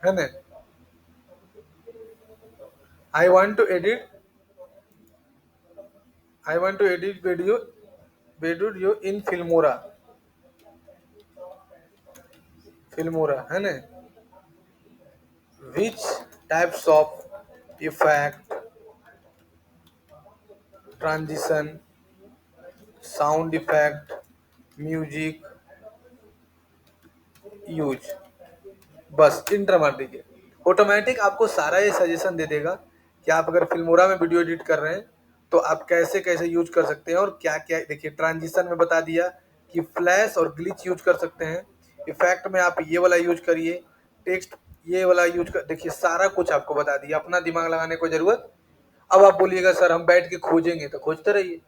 है ना। I want to edit video in Filmora है ना। Which types of effect, transition, sound effect, music use, बस enter मार दीजिए। ऑटोमेटिक आपको सारा ये सजेशन दे देगा कि आप अगर फिल्मोरा में वीडियो एडिट कर रहे हैं तो आप कैसे कैसे यूज कर सकते हैं और क्या क्या। देखिए ट्रांजिशन में बता दिया कि फ्लैश और ग्लिच यूज कर सकते हैं। इफेक्ट में आप ये वाला यूज करिए, टेक्स्ट ये वाला यूज कर, देखिए सारा कुछ आपको बता दिया, अपना दिमाग लगाने की जरूरत। अब आप बोलिएगा सर हम बैठ के खोजेंगे, तो खोजते रहिए।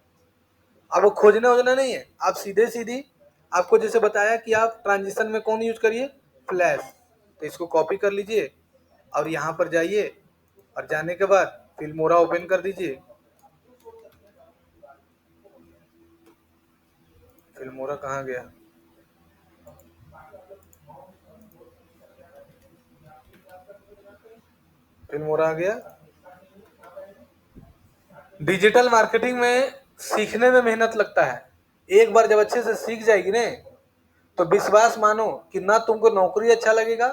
अब वो खोजना वोजना नहीं है, आप सीधे सीधी आपको जैसे बताया कि आप ट्रांजिशन में कौन यूज करिए, फ्लैश। तो इसको कॉपी कर लीजिए और यहाँ पर जाइए और जाने के बाद फिल्मोरा ओपन कर दीजिए। फिल्मोरा कहाँ गया? फिल्मोरा आ गया। डिजिटल मार्केटिंग में सीखने में मेहनत लगता है। एक बार जब अच्छे से सीख जाएगी ने तो विश्वास मानो कि ना तुमको नौकरी अच्छा लगेगा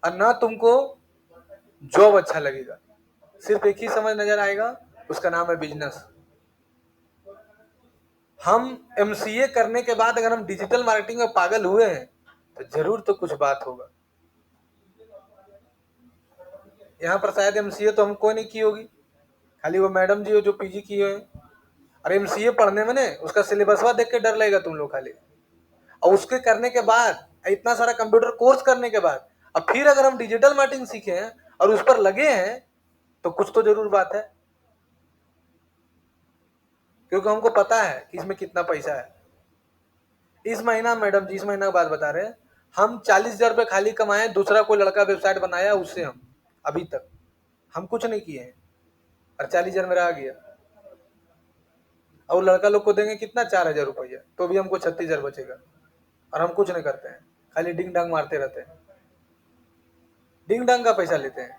और ना तुमको जॉब अच्छा लगेगा। सिर्फ एक ही समझ नजर आएगा, उसका नाम है बिजनेस। हम एमसीए करने के बाद अगर हम डिजिटल मार्केटिंग में पागल हुए हैं तो जरूर तो कुछ बात होगा। यहाँ पर शायद एमसीए तो हम कोई नहीं की होगी, खाली वो मैडम जी हो जो पीजी की है। और एमसीए पढ़ने में ने उसका सिलेबसवा देख के डर लगेगा तुम लोग खाली। और उसके करने के बाद इतना सारा कंप्यूटर कोर्स करने के बाद अब फिर अगर हम डिजिटल मार्केटिंग सीखे हैं और उस पर लगे हैं तो कुछ तो जरूर बात है, क्योंकि हमको पता है कि इसमें कितना पैसा है। इस महीना मैडम जी, इस महीना की बात बता रहे हैं, हम 40,000 रुपये खाली कमाए, दूसरा कोई लड़का वेबसाइट बनाया उससे हम अभी तक हम कुछ नहीं किए हैं और 40,000 मेरा आ गया। और लड़का लोग को देंगे कितना, 4,000 रुपया, तो भी हमको 36,000 बचेगा और हम कुछ नहीं करते हैं, खाली डिंग डांग मारते रहते हैं, डिंग डांग का पैसा लेते हैं।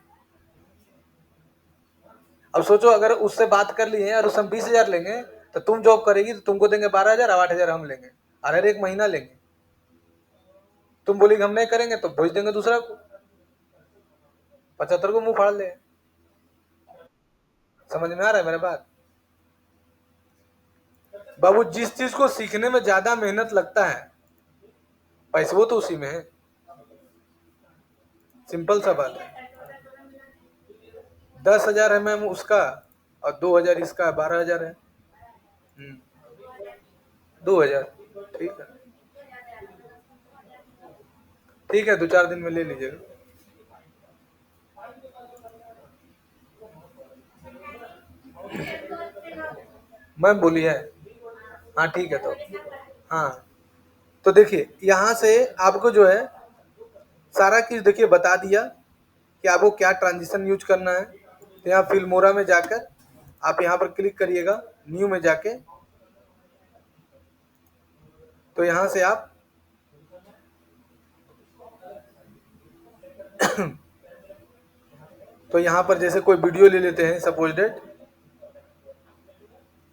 अब सोचो अगर उससे बात कर लिए और उससे हम 20,000 लेंगे तो तुम जॉब करेगी तो तुमको देंगे 12,000 और 8,000 हम लेंगे और हर एक महीना लेंगे। तुम बोलेगी हम नहीं करेंगे तो भेज देंगे दूसरा को, 75 को मुंह फाड़ ले। समझ में आ रहा है मेरा बात? बाबू जिस चीज को सीखने में ज्यादा मेहनत लगता है पैसे वो तो उसी में है। सिंपल सा बात है। 10,000 है मैम उसका और 2,000 इसका, 12,000 है। 2,000 ठीक है, ठीक है, 2-4 दिन में ले लीजिएगा। मैम बोली है, हाँ ठीक है। तो हाँ, तो देखिए यहाँ से आपको जो है सारा चीज देखिए बता दिया कि आपको क्या ट्रांजिशन यूज करना है। तो यहाँ फिल्मोरा में जाकर आप यहाँ पर क्लिक करिएगा, न्यू में जाके, तो यहाँ से आप तो यहाँ पर जैसे कोई वीडियो ले लेते हैं, सपोज डेट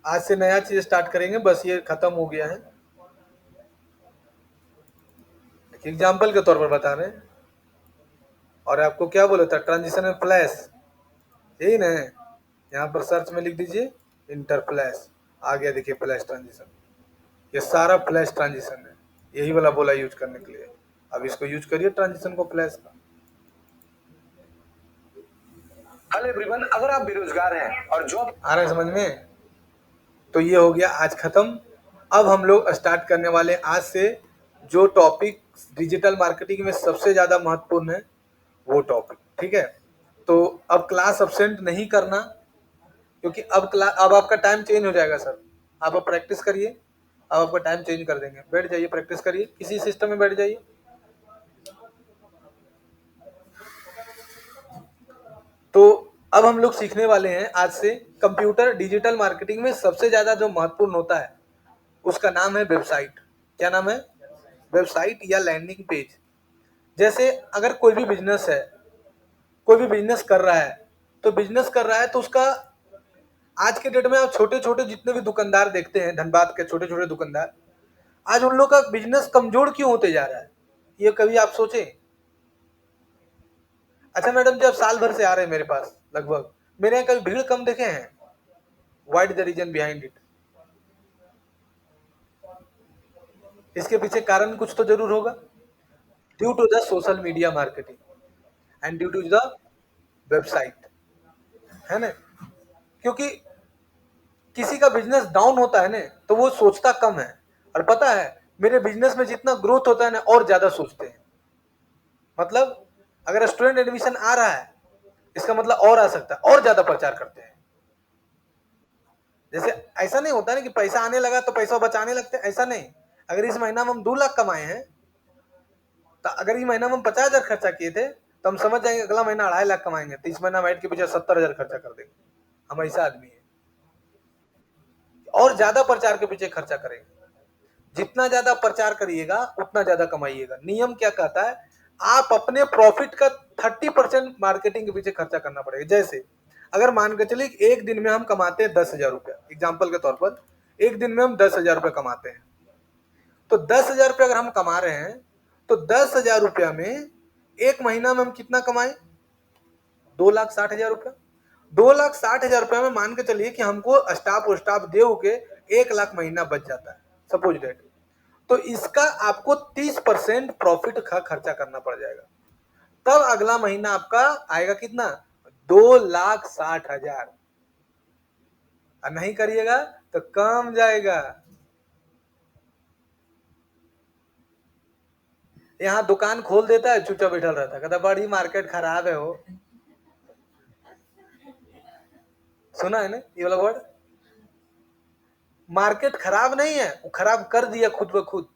आज से नया चीज स्टार्ट करेंगे, बस ये खत्म हो गया है, एग्जाम्पल के तौर पर बता रहे हैं। और आपको क्या बोला था, ट्रांजिशन में फ्लैश, यही ना है। यहाँ पर सर्च में लिख दीजिए इंटर फ्लैश, आ गया देखिए फ्लैश ट्रांजिशन। ये सारा फ्लैश ट्रांजिशन है, यही वाला बोला यूज करने के लिए। अब इसको यूज करिए ट्रांजिशन को फ्लैश का। हेलो एवरीवन, अगर आप बेरोजगार हैं और जॉब आ रहा है समझ में, तो ये हो गया आज खत्म। अब हम लोग स्टार्ट करने वाले आज से जो टॉपिक डिजिटल मार्केटिंग में सबसे ज्यादा महत्वपूर्ण है वो टॉपिक, ठीक है। तो अब क्लास अब्सेंट नहीं करना, क्योंकि अब आपका टाइम चेंज हो जाएगा सर। आप अब प्रैक्टिस करिए, अब आपका टाइम चेंज कर देंगे। बैठ जाइए, प्रैक्टिस करिए, किसी सिस्टम में बैठ जाइए। तो अब हम लोग सीखने वाले हैं आज से कंप्यूटर डिजिटल मार्केटिंग में सबसे ज्यादा जो महत्वपूर्ण होता है उसका नाम है वेबसाइट। क्या नाम है? वेबसाइट या लैंडिंग पेज। जैसे अगर कोई भी बिजनेस है, कोई भी बिजनेस कर रहा है, तो बिजनेस कर रहा है तो उसका आज के डेट में आप छोटे छोटे जितने भी दुकानदार देखते हैं, धनबाद के छोटे छोटे दुकानदार, आज उन लोग का बिजनेस कमजोर क्यों होते जा रहा है, ये कभी आप सोचे? अच्छा मैडम, जब साल भर से आ रहे हैं मेरे पास लगभग, मेरे यहाँ कभी भीड़ कम देखे हैं? What is the reason behind it? इसके पीछे कारण कुछ तो जरूर होगा। Due to the social media marketing and due to the website, है ना? क्योंकि किसी का बिजनेस डाउन होता है ना, तो वो सोचता कम है, और पता है मेरे बिजनेस में जितना ग्रोथ होता है ना, और ज्यादा सोचते हैं। मतलब अगर स्टूडेंट एडमिशन आ रहा है, इसका मतलब और आ सकता है, और ज्यादा प्रचार करते हैं। जैसे ऐसा नहीं होता ना कि पैसा आने लगा तो पैसा बचाने लगते हैं, ऐसा नहीं। अगर इस महीना में हम 2 लाख कमाए हैं, तो अगर इस महीना में हम 50,000 खर्चा किए थे, तो हम समझ जाएंगे अगला महीना 2.5 लाख कमाएंगे, तो इस महीना बैठ के पीछे 70,000 खर्चा कर देंगे। हम ऐसा आदमी है, और ज्यादा प्रचार के पीछे खर्चा करेंगे। जितना ज्यादा प्रचार करिएगा उतना ज्यादा कमाइएगा। नियम क्या कहता है, आप अपने प्रॉफिट का 30% मार्केटिंग के पीछे खर्चा करना पड़ेगा। जैसे अगर मान के चलिए एक दिन में हम कमाते हैं 10,000 रुपया, एग्जाम्पल के तौर पर एक दिन में हम 10,000 रुपया कमाते हैं, तो 10,000 रुपया अगर हम कमा रहे हैं, तो 10,000 रुपया में एक महीना में हम कितना कमाए? 2,60,000 रुपया। 2,60,000 रुपया में मान के चलिए कि हमको स्टाफ दे के 1 लाख महीना बच जाता है, सपोज डेट। तो इसका आपको 30% प्रॉफिट का खर्चा करना पड़ जाएगा, तब अगला महीना आपका आएगा कितना? 2,60,000। और नहीं करिएगा तो कम जाएगा। यहाँ दुकान खोल देता है, चुपचाप बैठल रहता है, कहता बड़ी मार्केट खराब है हो। सुना है ना ये वाला वर्ड? मार्केट खराब नहीं है, वो खराब कर दिया खुद ब खुद।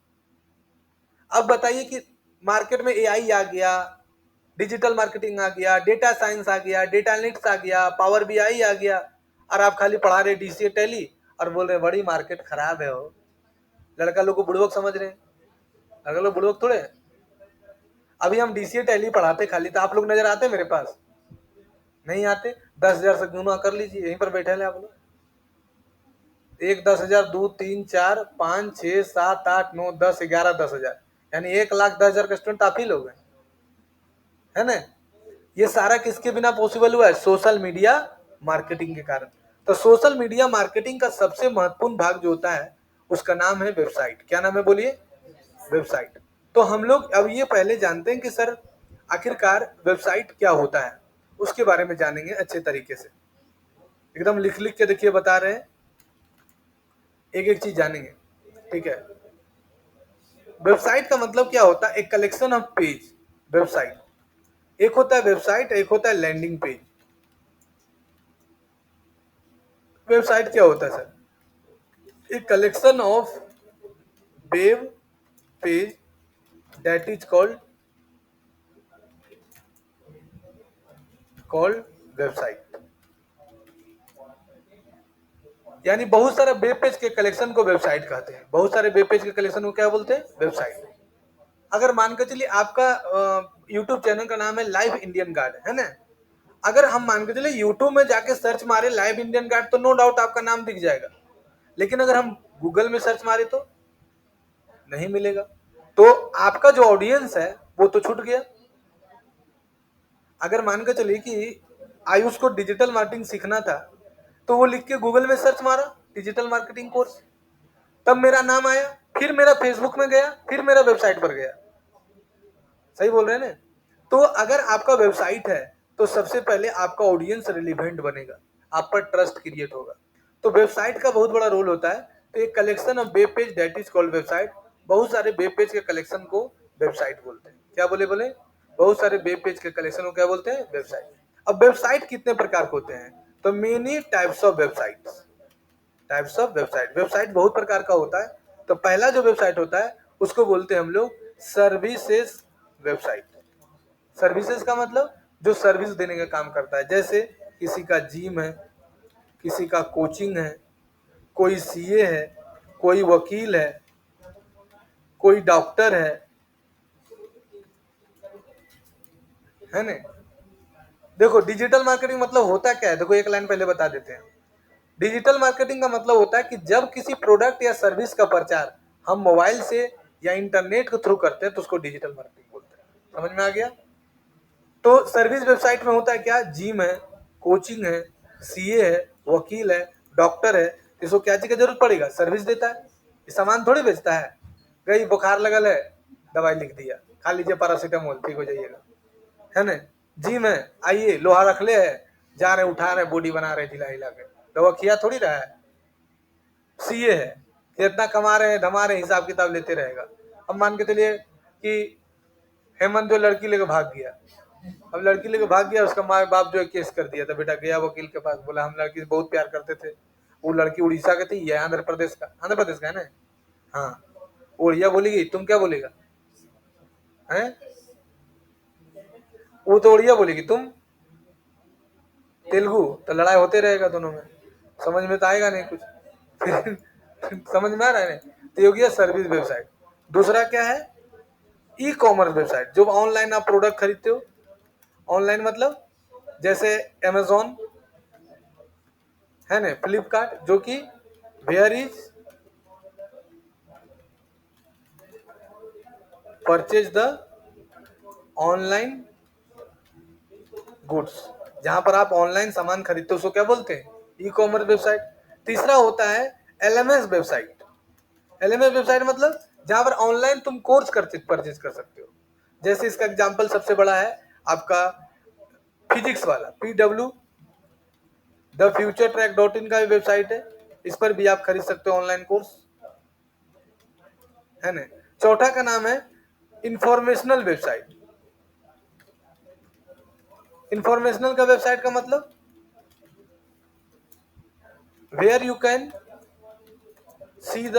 अब बताइए कि मार्केट में एआई आ गया, डिजिटल मार्केटिंग आ गया, डेटा साइंस आ गया, डेटा एनालिटिक्स आ गया, पावर बीआई आ गया, और आप खाली पढ़ा रहे डीसीए टैली और बोल रहे बड़ी मार्केट खराब है हो। लड़का लोग को बुड़बक समझ रहे हैं, लड़का लोग बुड़बक थोड़े हैं। अभी हम डीसीए टैली पढ़ाते खाली, तो आप लोग नजर आते मेरे पास? नहीं आते। 10,000 से गुना कर लीजिए, यहीं पर बैठे हैं आप लोग। 1, 10,000, 2, 3, 4, 5, 6, 7, 8, 9, 10, 11, 10,000, यानी 1,10,000 का स्टूडेंट आप ही लोग हैं, है ना? ये सारा किसके बिना पॉसिबल हुआ है? सोशल मीडिया मार्केटिंग के कारण। तो सोशल मीडिया मार्केटिंग का सबसे महत्वपूर्ण भाग जो होता है, उसका नाम है वेबसाइट। क्या नाम है बोलिए? वेबसाइट। तो हम लोग अब ये पहले जानते हैं कि सर आखिरकार वेबसाइट क्या होता है, उसके बारे में जानेंगे अच्छे तरीके से। एकदम लिख लिख के देखिए बता रहे हैं, एक एक चीज जानेंगे, ठीक है? वेबसाइट का मतलब क्या होता है? एक कलेक्शन ऑफ पेज। वेबसाइट एक होता है, वेबसाइट एक होता है लैंडिंग पेज। वेबसाइट क्या होता है sir? a collection of web page that is called website. यानी बहुत सारे वेब पेज के कलेक्शन को वेबसाइट कहते हैं। बहुत सारे वेब पेज के कलेक्शन को क्या बोलते हैं? वेबसाइट। अगर मान के चलिए आपका यूट्यूब चैनल का नाम है लाइव इंडियन गार्ड, है ना? अगर हम मान के चलिए यूट्यूब में जाके सर्च मारे लाइव इंडियन गार्ड, तो नो डाउट आपका नाम दिख जाएगा। लेकिन अगर हम गूगल में सर्च मारे तो नहीं मिलेगा। तो आपका जो ऑडियंस है वो तो छूट गया। अगर मान के चलिए कि आयुष को डिजिटल मार्केटिंग सीखना था, तो वो लिख के गूगल में सर्च मारा डिजिटल मार्केटिंग कोर्स, तब मेरा नाम आया, फिर मेरा फेसबुक में गया, फिर मेरा वेबसाइट पर गया। सही बोल रहे हैं ना? तो अगर आपका वेबसाइट है, तो सबसे पहले आपका ऑडियंस रिलेवेंट बनेगा, आप पर ट्रस्ट क्रिएट होगा। तो वेबसाइट का बहुत बड़ा रोल होता है। तो एक collection of web page that is called website. बहुत सारे वेब पेज के कलेक्शन को वेबसाइट बोलते हैं। क्या बोले बोले? बहुत सारे वेब पेज के कलेक्शन को क्या बोलते हैं? वेबसाइट। अब वेबसाइट कितने प्रकार के होते हैं? तो many types of websites. Types of website. Website बहुत प्रकार का होता है। तो पहला जो वेबसाइट होता है उसको बोलते हैं हम लोग सर्विसेज वेबसाइट। सर्विसेज का मतलब जो सर्विस देने का काम करता है। जैसे किसी का जिम है, किसी का कोचिंग है, कोई सीए है, कोई वकील है, कोई डॉक्टर है, है ना। देखो डिजिटल मार्केटिंग मतलब होता क्या है, देखो एक लाइन पहले बता देते हैं। डिजिटल मार्केटिंग का मतलब होता है कि जब किसी प्रोडक्ट या सर्विस का प्रचार हम मोबाइल से या इंटरनेट के थ्रू करते हैं तो उसको डिजिटल मार्केटिंग बोलते हैं। समझ में आ गया। तो सर्विस वेबसाइट में होता है क्या, जिम है, कोचिंग है, सीए है, वकील है, डॉक्टर है, इसको क्या चीज की जरूरत पड़ेगा, सर्विस देता है। ये सामान थोड़ी बेचता है। गई बुखार लगल है, दवाई लिख दिया, खा लीजिए पैरासीटामोल, ठीक हो जाइएगा, है ना। जिम है, आइए लोहा रख ले है, जा रहे उठा रहे बॉडी बना रहे हिला हिला के, दवा किया थोड़ी रहा है। सीए है, कितना कमा रहे हैं धमा रहे हैं, हिसाब किताब लेते रहेगा। अब मान के चलिए कि हेमंत जो लड़की लेके भाग गया, अब लड़की लेके भाग गया, उसका माँ बाप जो है केस कर दिया था, बेटा गया वकील के पास, बोला हम लड़की से बहुत प्यार करते थे, वो लड़की उड़ीसा की थी, ये आंध्र प्रदेश का है ना। हाँ, उड़िया बोलेगी, तुम क्या बोलेगा है, वो तो उड़िया बोलेगी, तुम तेलुगु, तो लड़ाई होते रहेगा दोनों में, समझ में तो आएगा नहीं कुछ। फिर समझ में आ रहा है ना। तो ये हो गया सर्विस वेबसाइट। दूसरा क्या है, ई कॉमर्स वेबसाइट, जो ऑनलाइन आप प्रोडक्ट खरीदते हो। ऑनलाइन मतलब जैसे अमेजोन है ना, फ्लिपकार्ट, जो कि where is purchase the online goods, जहां पर आप ऑनलाइन सामान खरीदते हो उसको क्या बोलते हैं, ई कॉमर्स वेबसाइट। तीसरा होता है एलएमएस वेबसाइट। एलएमएस वेबसाइट मतलब जहां पर ऑनलाइन तुम कोर्स करते परचेज कर सकते हो। जैसे इसका एग्जांपल सबसे बड़ा है आपका फिजिक्स वाला PW the future track dot in का भी वेबसाइट है, इस पर भी आप खरीद सकते हो ऑनलाइन कोर्स, है ना। चौथा का नाम है इंफॉर्मेशनल वेबसाइट। इंफॉर्मेशनल का वेबसाइट का मतलब where you can see the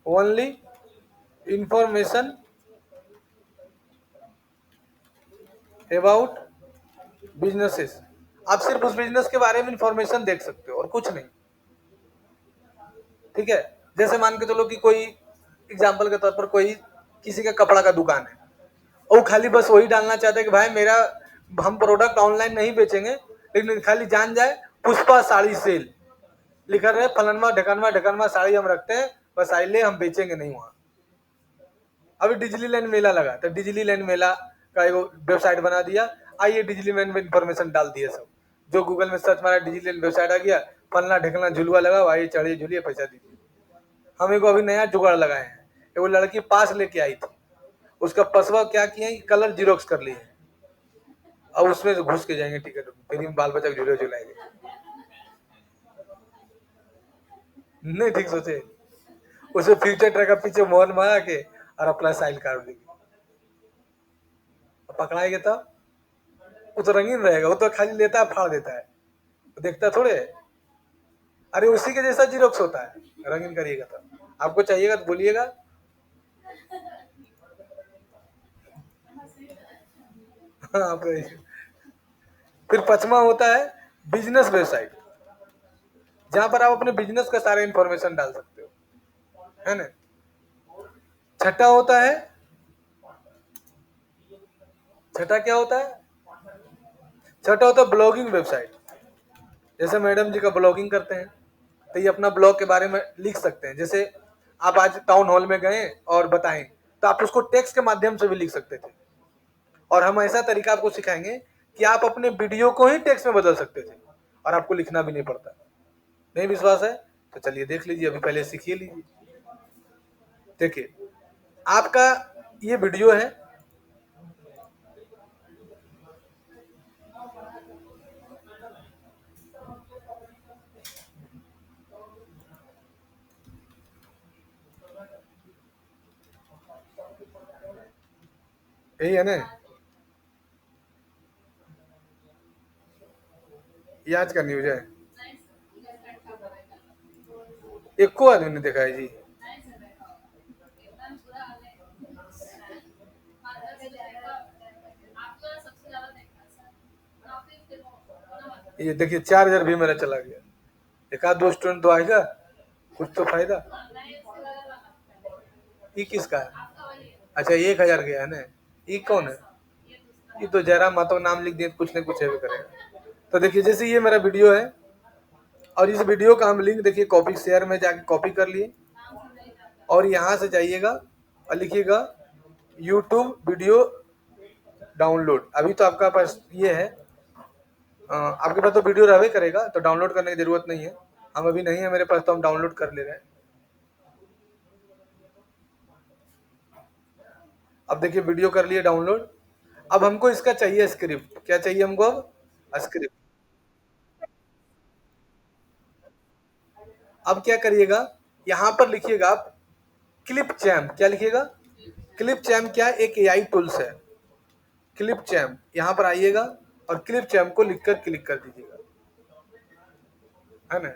only information about businesses. आप सिर्फ उस बिजनेस के बारे में इंफॉर्मेशन देख सकते हो और कुछ नहीं, ठीक है। जैसे मान के चलो कि कोई एग्जाम्पल के तौर पर कोई किसी का कपड़ा का दुकान है, वो खाली बस वही डालना चाहते हैं कि भाई मेरा, हम प्रोडक्ट ऑनलाइन नहीं बेचेंगे, लेकिन खाली जान जाए पुष्पा साड़ी सेल लिखा रहे, फलनवा ढकनवा ढकनवा साड़ी हम रखते हैं, बस आई ले, हम बेचेंगे नहीं वहां। अभी डिज्नीलैंड मेला लगा तो डिज्नीलैंड मेला का एक वेबसाइट बना दिया, आइए डिज्नीलैंड में इंफॉर्मेशन डाल दिया सब, जो गूगल में सर्च मारा डिज्नीलैंड वेबसाइट आ गया, फलना ढकना झुलवा लगा, आइए चढ़िए झूलिए पैसा दीजिए। हम एक अभी नया जुगाड़ लगाए हैं, वो लड़की पास लेके आई थी, उसका पसवा क्या किए, कलर जीरोक्स कर लिए, अब उसमें से घुस के जाएंगे टिकट, फिर बाल बच्चा झूले झुलाएंगे। नहीं ठीक सोचे, उसे फ्यूचर ट्रैक का पीछे मोहन मारा के और अपना साइल काट देंगे, पकड़ाएंगे तब। वो तो रंगीन रहेगा, वो तो खाली लेता है फाड़ देता है, तो देखता थोड़े है। अरे उसी के जैसा जीरोक्स होता है, रंगीन करिएगा तो, आपको चाहिएगा तो बोलिएगा। हाँ आप। फिर पचमा होता है बिजनेस वेबसाइट, जहां पर आप अपने बिजनेस का सारा इंफॉर्मेशन डाल सकते हो, है ना। छठा होता है, छठा क्या होता है, छठा होता है ब्लॉगिंग वेबसाइट। जैसे मैडम जी का ब्लॉगिंग करते हैं, तो ये अपना ब्लॉग के बारे में लिख सकते हैं। जैसे आप आज टाउन हॉल में गए और बताएं, तो आप उसको टेक्स्ट के माध्यम से भी लिख सकते थे, और हम ऐसा तरीका आपको सिखाएंगे कि आप अपने वीडियो को ही टेक्स्ट में बदल सकते थे और आपको लिखना भी नहीं पड़ता। नहीं विश्वास है तो चलिए देख लीजिए, अभी पहले सीखिए लीजिए। देखिए आपका ये वीडियो है, यही है ना, ये आज का न्यूज है, एक को आदमी ने देखा है जी। ये देखिए 4,000 भी मेरा चला गया, एक आध दो स्टूडेंट तो आएगा, कुछ तो फायदा। ये किसका है, अच्छा 1,000 गया है ना, ये कौन है, ये तो जयराम मातो नाम लिख दिए कुछ न कुछ है भी करेगा। तो देखिए जैसे ये मेरा वीडियो है और इस वीडियो का हम लिंक देखिए कॉपी शेयर में जाके कॉपी कर लिए और यहाँ से जाइएगा और लिखिएगा यूट्यूब वीडियो डाउनलोड। अभी तो आपका पास ये है, आपके पास तो वीडियो रहवे करेगा तो डाउनलोड करने की जरूरत नहीं है। हम अभी नहीं है मेरे पास तो हम डाउनलोड कर ले रहे हैं। अब देखिए वीडियो कर लिए डाउनलोड। अब हमको इसका चाहिए स्क्रिप्ट। क्या चाहिए हमको? अब स्क्रिप्ट। अब क्या करिएगा, यहाँ पर लिखिएगा आप क्लिप चैम्प। क्या लिखिएगा? क्लिप चैम्प क्या एक एआई टूल्स है। क्लिप चैम्प यहाँ पर आइएगा और क्लिप चैम्प को लिखकर क्लिक कर दीजिएगा, है ना।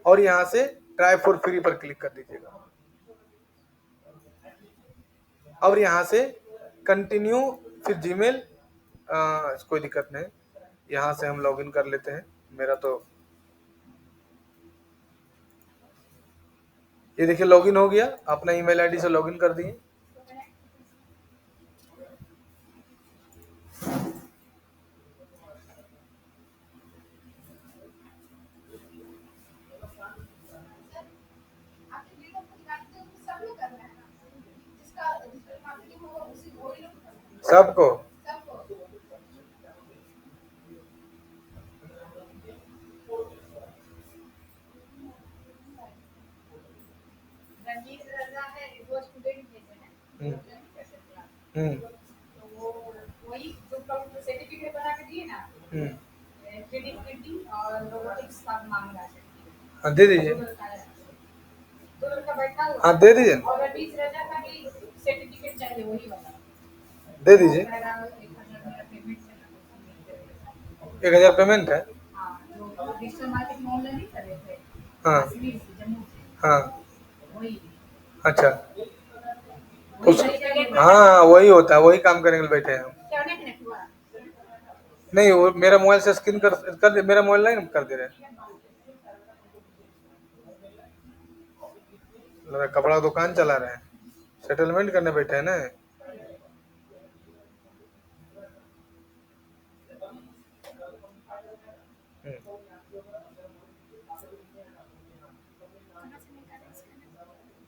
और यहाँ से ट्राई फॉर फ्री पर क्लिक कर दीजिएगा और यहाँ से कंटिन्यू फिर जीमेल। कोई दिक्कत नहीं, यहाँ से हम लॉगिन कर लेते हैं। मेरा तो ये देखिए लॉगिन हो गया, अपना ईमेल आईडी से लॉगिन कर दिए। सबको वही जो सर्टिफिकेट बना के दिए ना, 3D प्रिंटिंग और रोबोटिक्स का मांग रहा है। हाँ दे दीजिए, तो लड़का बैठा हुआ, हाँ दे दीजिए। और 20,000 का भी सर्टिफिकेट चाहिए वही वाला, दे दीजिए। 1,000 पेमेंट है। हाँ, जो डिजिटल मार्केटिंग ऑनलाइन नहीं कर रहे थे। हाँ जम्मू से। हाँ वही। अच्छा उस, हाँ वही होता है, वही काम करने के लिए बैठे हैं हम। नहीं वो मेरा मोबाइल से स्क्रीन कर दे, मेरा मोबाइल नहीं कर दे रहे। कपड़ा दुकान चला रहे हैं, सेटलमेंट करने बैठे हैं ना।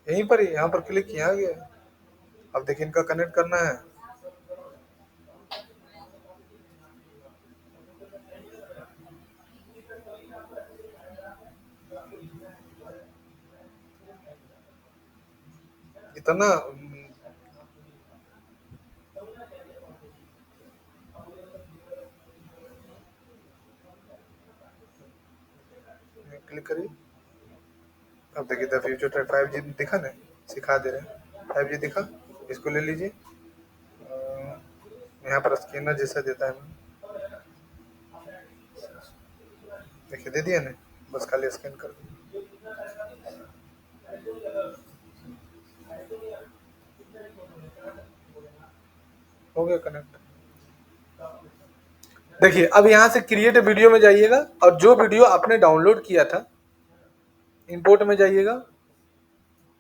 यहीं पर ही, यहाँ पर क्लिक किया गया। अब देखिए इनका कनेक्ट करना है। इतना क्लिक करिए। अब देखिए द फ्यूचर 5G दिखा ना, सिखा दे रहे हैं। 5G दिखा, इसको ले लीजिए। यहाँ पर स्कैनर जैसा देता है, देखिए दे दिया ना, बस खाली स्कैन कर दो। हो गया कनेक्ट। देखिए अब यहाँ से क्रिएट वीडियो में जाइएगा और जो वीडियो आपने डाउनलोड किया था इंपोर्ट में जाइएगा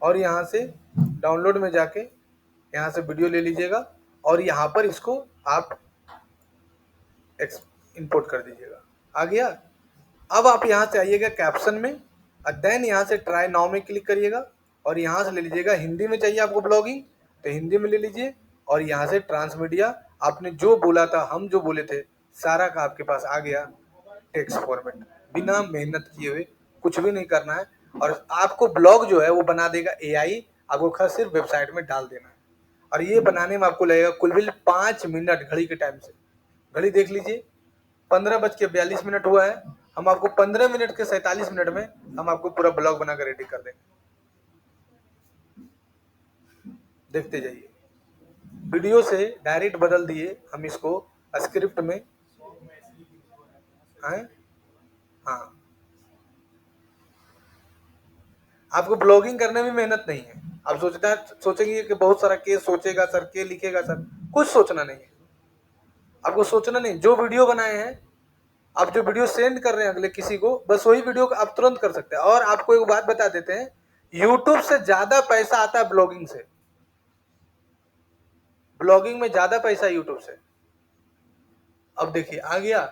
और यहाँ से डाउनलोड में जाके यहाँ से वीडियो ले लीजिएगा और यहाँ पर इसको आप इंपोर्ट कर दीजिएगा। आ गया। अब आप यहाँ से आइएगा कैप्शन में और देन यहाँ से ट्राई नाउ में क्लिक करिएगा और यहाँ से ले लीजिएगा हिंदी में चाहिए आपको ब्लॉगिंग तो हिंदी में ले लीजिए और यहाँ से ट्रांसमीडिया आपने जो बोला था, हम जो बोले थे सारा का आपके पास आ गया टेक्स्ट फॉर्मेट। बिना मेहनत किए हुए कुछ भी नहीं करना है और आपको ब्लॉग जो है वो बना देगा एआई। आपको खास सिर्फ वेबसाइट में डाल देना है और ये बनाने में आपको लगेगा कुल 5 मिनट घड़ी के टाइम से। घड़ी देख लीजिए 15:42 हुआ है। हम आपको 15 मिनट के 47 मिनट में हम आपको पूरा ब्लॉग बनाकर रेडी कर देंगे। देखते जाइए, वीडियो से डायरेक्ट बदल दिए हम इसको स्क्रिप्ट में। हाँ आपको ब्लॉगिंग करने में मेहनत नहीं है। आप सोचेंगे कि बहुत सारा केस सोचेगा सर, के लिखेगा सर, कुछ सोचना नहीं है। आपको सोचना नहीं, जो वीडियो बनाए हैं आप जो वीडियो सेंड कर रहे हैं अगले किसी को, बस वही वीडियो को आप तुरंत कर सकते हैं। और आपको एक बात बता देते हैं, यूट्यूब से ज्यादा पैसा आता है ब्लॉगिंग से। ब्लॉगिंग में ज्यादा पैसा यूट्यूब से। अब देखिए आ गया,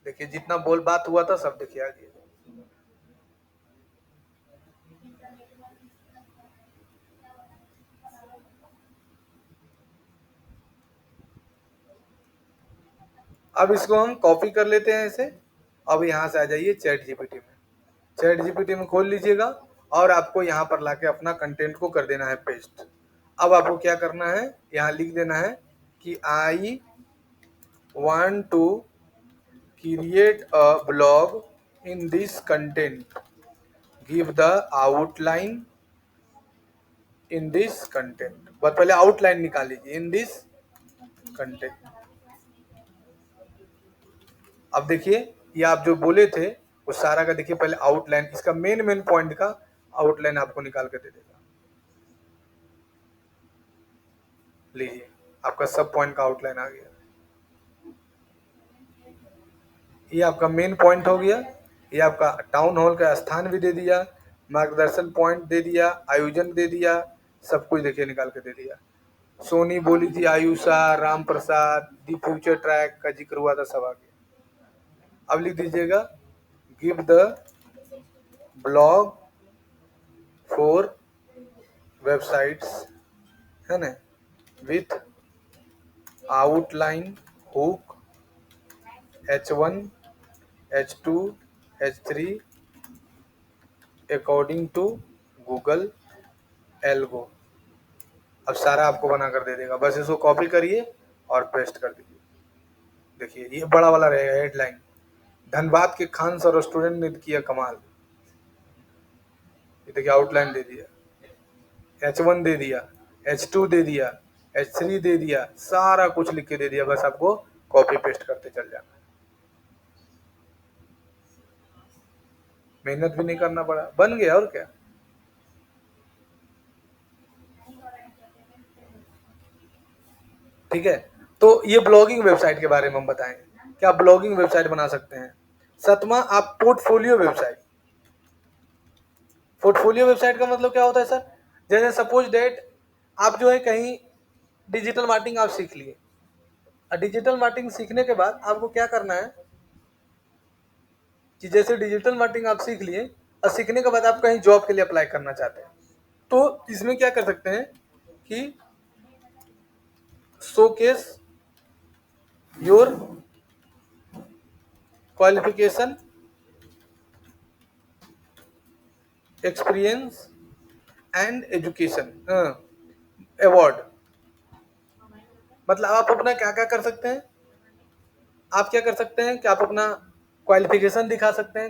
देखिए जितना बोल बात हुआ था सब देखिए आ गया। अब इसको हम कॉपी कर लेते हैं ऐसे। अब यहाँ से आ जाइए चैट जीपीटी में, चैट जीपीटी में खोल लीजिएगा और आपको यहाँ पर लाके अपना कंटेंट को कर देना है पेस्ट। अब आपको क्या करना है, यहाँ लिख देना है कि I want to create a blog in this content, give the outline in this content. बस पहले आउटलाइन निकाल लीजिए, इन दिस कंटेंट। अब देखिए ये आप जो बोले थे वो सारा का देखिए पहले आउटलाइन, इसका मेन पॉइंट का आउटलाइन आपको निकाल के दे देगा। लीजिए आपका सब पॉइंट का आउटलाइन आ गया। ये आपका मेन पॉइंट हो गया। ये आपका टाउन हॉल का स्थान भी दे दिया, मार्गदर्शन पॉइंट दे दिया, आयोजन दे दिया, सब कुछ देखिए निकाल के दे दिया। सोनी बोली थी, Ayusha, Ram Prasad, the future track का जिक्र हुआ था, सब आ गया। अब लिख दीजिएगा give the blog for websites, है ना, with outline hook H1 H2 H3 according to Google algo. अब सारा आपको बना कर दे देगा, बस इसको कॉपी करिए और पेस्ट कर दीजिए। देखिए ये बड़ा वाला रहेगा हेडलाइन, धनबाद के खान सर रेस्टोरेंट ने किया कमाल। ये देखिए आउटलाइन दे दिया, H1 दे दिया, H2 दे दिया, H3 दे दिया, सारा कुछ लिख के दे दिया, बस आपको कॉपी पेस्ट करते चल जाना। मेहनत भी नहीं करना पड़ा, बन गया और क्या। ठीक है, तो ये ब्लॉगिंग वेबसाइट के बारे में हम बताएंगे कि आप ब्लॉगिंग वेबसाइट बना सकते हैं। सातवां, आप पोर्टफोलियो वेबसाइट। पोर्टफोलियो वेबसाइट का मतलब क्या होता है सर, जैसे सपोज डेट आप जो है कहीं डिजिटल मार्केटिंग आप सीख लिए, और डिजिटल मार्केटिंग सीखने के बाद आपको क्या करना है कि जैसे डिजिटल मार्केटिंग आप सीख लिए और सीखने के बाद आप कहीं जॉब के लिए अप्लाई करना चाहते हैं, तो इसमें क्या कर सकते हैं कि showcase your qualification, experience and education award. मतलब आप अपना क्या क्या कर सकते हैं, आप क्या कर सकते हैं कि आप अपना क्वालिफिकेशन दिखा सकते हैं,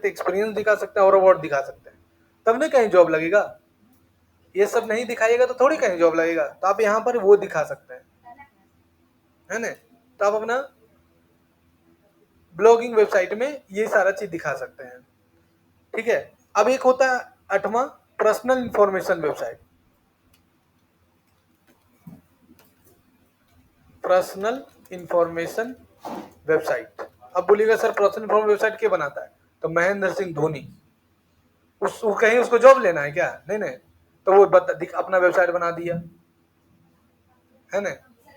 एक्सपीरियंस दिखा सकते हैं और अवार्ड दिखा सकते हैं, तब नहीं कहीं जॉब लगेगा। ये सब नहीं दिखाइएगा तो थोड़ी कहीं जॉब लगेगा, तो आप यहाँ पर वो दिखा सकते हैं, है ना। तो आप अपना ब्लॉगिंग वेबसाइट में ये सारा चीज दिखा सकते हैं। ठीक है, अब एक होता है 8वां, personal information website. Personal information website. अब बोलिएगा सर पर्सनल इंफॉर्मेशन वेबसाइट क्या बनाता है, तो महेंद्र सिंह धोनी, वो कहीं उसको जॉब लेना है क्या, नहीं नहीं, तो वो अपना वेबसाइट बना दिया, है ना।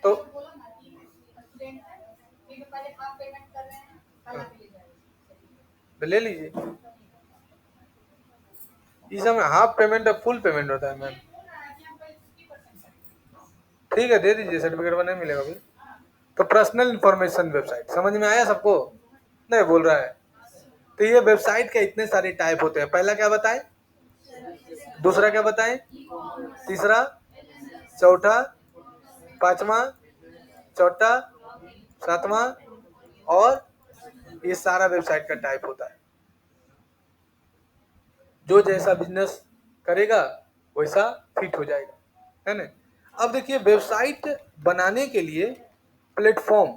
तो ले लीजिए, इस समय हाफ पेमेंट और फुल पेमेंट होता है मैम। ठीक है दे दीजिए, सर्टिफिकेट बने मिलेगा अभी। तो पर्सनल इंफॉर्मेशन वेबसाइट समझ में आया सबको, नहीं बोल रहा है। तो ये वेबसाइट के इतने सारे टाइप होते हैं, पहला क्या बताएं, दूसरा क्या बताएं, तीसरा, चौथा, पांचवा, चौथा, सातवां, और ये सारा वेबसाइट का टाइप होता है। जो जैसा बिजनेस करेगा वैसा फिट हो जाएगा, है ना। अब देखिए वेबसाइट बनाने के लिए प्लेटफॉर्म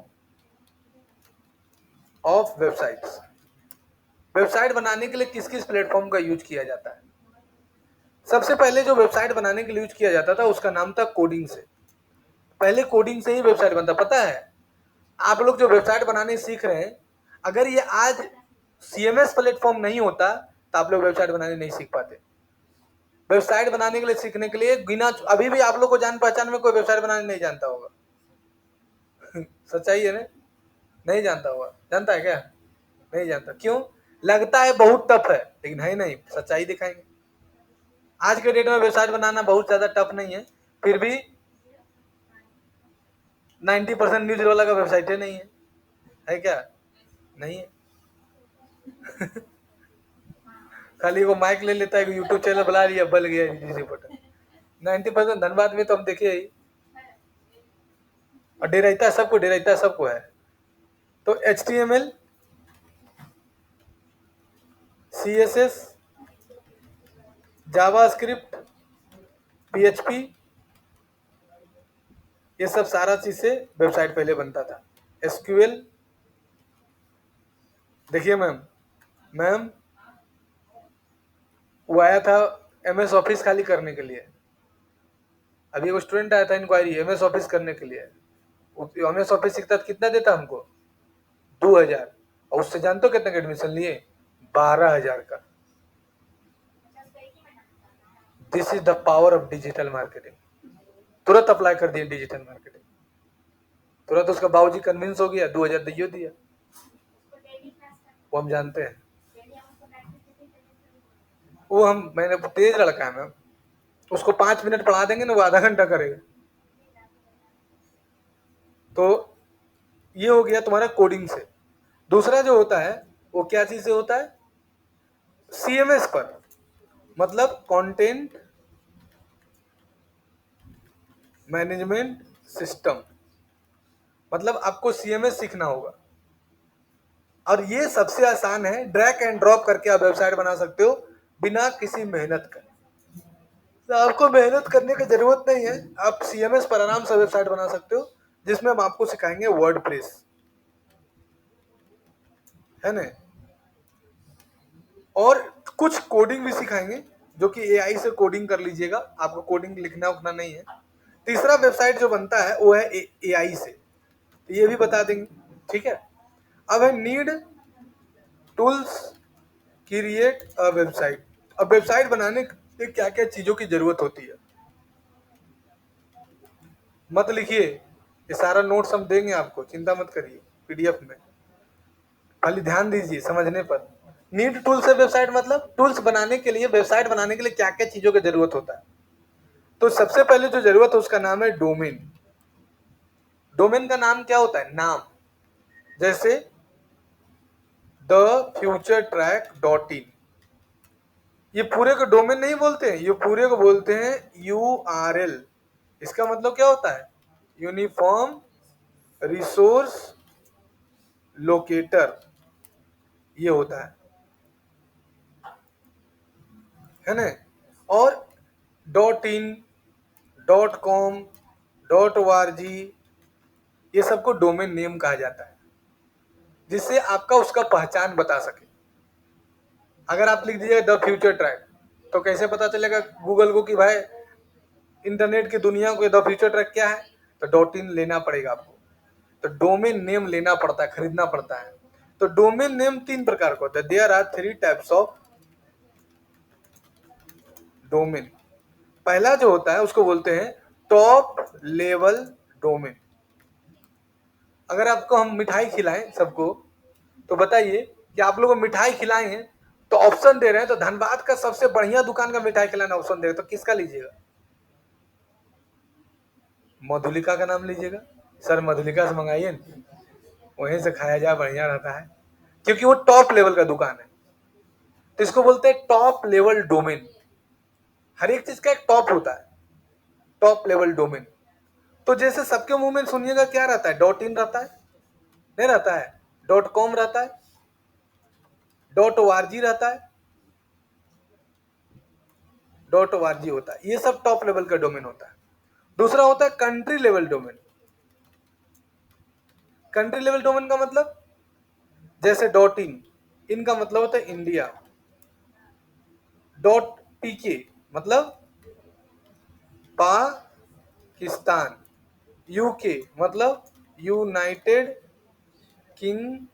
ऑफ वेबसाइट्स, वेबसाइट बनाने के लिए किस किस प्लेटफॉर्म का यूज किया जाता है। सबसे पहले जो वेबसाइट बनाने के लिए यूज किया जाता था उसका नाम था कोडिंग से। पहले कोडिंग से ही वेबसाइट बनता, पता है आप लोग जो वेबसाइट बनाने सीख रहे हैं, अगर ये आज CMS प्लेटफॉर्म नहीं होता तो आप लोग वेबसाइट बनाने नहीं सीख पाते। वेबसाइट बनाने के लिए सीखने के लिए बिना, अभी भी आप लोग को जान पहचान में कोई वेबसाइट बनाने नहीं जानता होगा सच्चाई है ना। नहीं जानता होगा, जानता है क्या? नहीं जानता, क्यों? लगता है बहुत टफ है, लेकिन है नहीं, सच्चाई दिखाएंगे। आज के डेट में वेबसाइट बनाना बहुत ज्यादा टफ नहीं है, फिर भी 90% न्यूज वाला का वेबसाइट ही नहीं है क्या? नहीं है। खाली वो माइक ले लेता है, यूट्यूब चैनल बना लिया, बल गया रिपोर्टर। 90% धनबाद में तो हम देखे ही, और डेराइता सबको, डेराइता सबको है। तो HTML, CSS, जावास्क्रिप्ट, PHP, ये सब सारा चीज से वेबसाइट पहले बनता था। SQL, देखिए मैम वो आया था MS ऑफिस खाली करने के लिए। अभी वो स्टूडेंट आया था इंक्वायरी MS ऑफिस करने के लिए। MS ऑफिस सीखता कितना देता हमको? 2000, और उससे जानते हो कितने का एडमिशन लिए? 12,000 का। This is the power of digital marketing. तुरंत अप्लाई कर दिए डिजिटल मार्केटिंग, तुरंत उसका बाबूजी कन्विंस हो गया, 2000 दियो दिया। वो हम जानते हैं, वो मैंने तेज लड़का है मैम, उसको 5 मिनट पढ़ा देंगे ना, वो आधा घंटा करेगा। तो ये हो गया तुम्हारा कोडिंग से। दूसरा जो होता है वो क्या चीज से होता है? CMS पर, मतलब कंटेंट मैनेजमेंट सिस्टम। मतलब आपको CMS सीखना होगा, और ये सबसे आसान है, ड्रैग एंड ड्रॉप करके आप वेबसाइट बना सकते हो बिना किसी मेहनत का। तो आपको मेहनत करने की जरूरत नहीं है, आप CMS पर आराम से वेबसाइट बना सकते हो, जिसमें हम आपको सिखाएंगे वर्डप्रेस, है ना, और कुछ कोडिंग भी सिखाएंगे, जो कि AI से कोडिंग कर लीजिएगा, आपको कोडिंग लिखना उखना नहीं है। तीसरा वेबसाइट जो बनता है वो है AI से, तो ये भी बता देंगे, ठीक है। अब है need tools create a website. अब वेबसाइट बनाने के क्या क्या चीजों की जरूरत होती है, मत लिखिए, ये सारा नोट्स हम देंगे आपको, चिंता मत करिए, PDF में, खाली ध्यान दीजिए समझने पर। नीड टूल से वेबसाइट, मतलब टूल्स बनाने के लिए, वेबसाइट बनाने के लिए क्या क्या चीजों की जरूरत होता है। तो सबसे पहले जो जरूरत है उसका नाम है डोमेन। डोमेन का नाम क्या होता है? नाम, जैसे द फ्यूचर ट्रैक .in, ये पूरे को डोमेन नहीं बोलते हैं, ये पूरे को बोलते हैं URL। इसका मतलब क्या होता है? यूनिफॉर्म रिसोर्स लोकेटर, ये होता है ना। और .in, .com, .org, ये सबको डोमेन नेम कहा जाता है, जिससे आपका उसका पहचान बता सके। अगर आप लिख दीजिएगा द फ्यूचर ट्रैक, तो कैसे पता चलेगा गूगल को कि भाई इंटरनेट की दुनिया को द फ्यूचर ट्रैक क्या है? तो .in लेना पड़ेगा आपको, तो डोमेन नेम लेना पड़ता है, खरीदना पड़ता है। तो डोमेन नेम 3 प्रकार का होता है, there are 3 types of domain. पहला जो होता है उसको बोलते हैं टॉप लेवल डोमेन। अगर आपको हम मिठाई खिलाएं सबको, तो बताइए कि आप लोगों को मिठाई खिलाएंगे, तो ऑप्शन दे रहे हैं, तो धनबाद का सबसे बढ़िया दुकान का मिठाई खिलाना ऑप्शन दे रहे हैं, तो किसका लीजिएगा? मधुलिका का नाम लीजिएगा। सर मधुलिका से मंगाइए, वहीं से खाया जाए, बढ़िया रहता है, क्योंकि वो टॉप लेवल का दुकान है। तो इसको बोलते हैं टॉप लेवल डोमेन। हर एक चीज का एक टॉप होता है, टॉप लेवल डोमेन। तो जैसे सबके मुंह में सुनिएगा क्या रहता है? .in रहता है, नहीं रहता है? .com रहता है, .org रहता है, .org होता है, ये सब टॉप लेवल का डोमेन होता है। दूसरा होता है country level domain. Country level domain का मतलब, जैसे .in, इनका मतलब होता है इंडिया। .pk मतलब पाकिस्तान। UK मतलब यूनाइटेड किंगडम,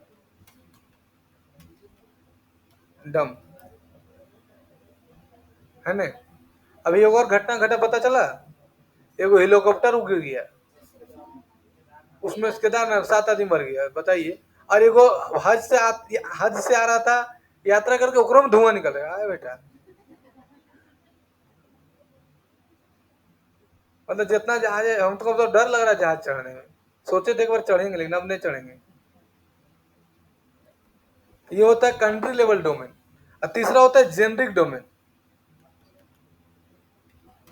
है ना। अभी एक और घटना घटा, पता चला, एगो हेलीकॉप्टर उड़ गया, उसमें केदारनाथ 7 आदमी मर गया, बताइए। और एगो हज से आ रहा था यात्रा करके, ओकरो में धुआं निकल रहा है बेटा। मतलब जितना जहाज है, हमको तो डर लग रहा है जहाज चढ़ने में। सोचे थे एक बार चढ़ेंगे, लेकिन अब नहीं चढ़ेंगे। ये होता है कंट्री लेवल डोमेन। और तीसरा होता है generic domain.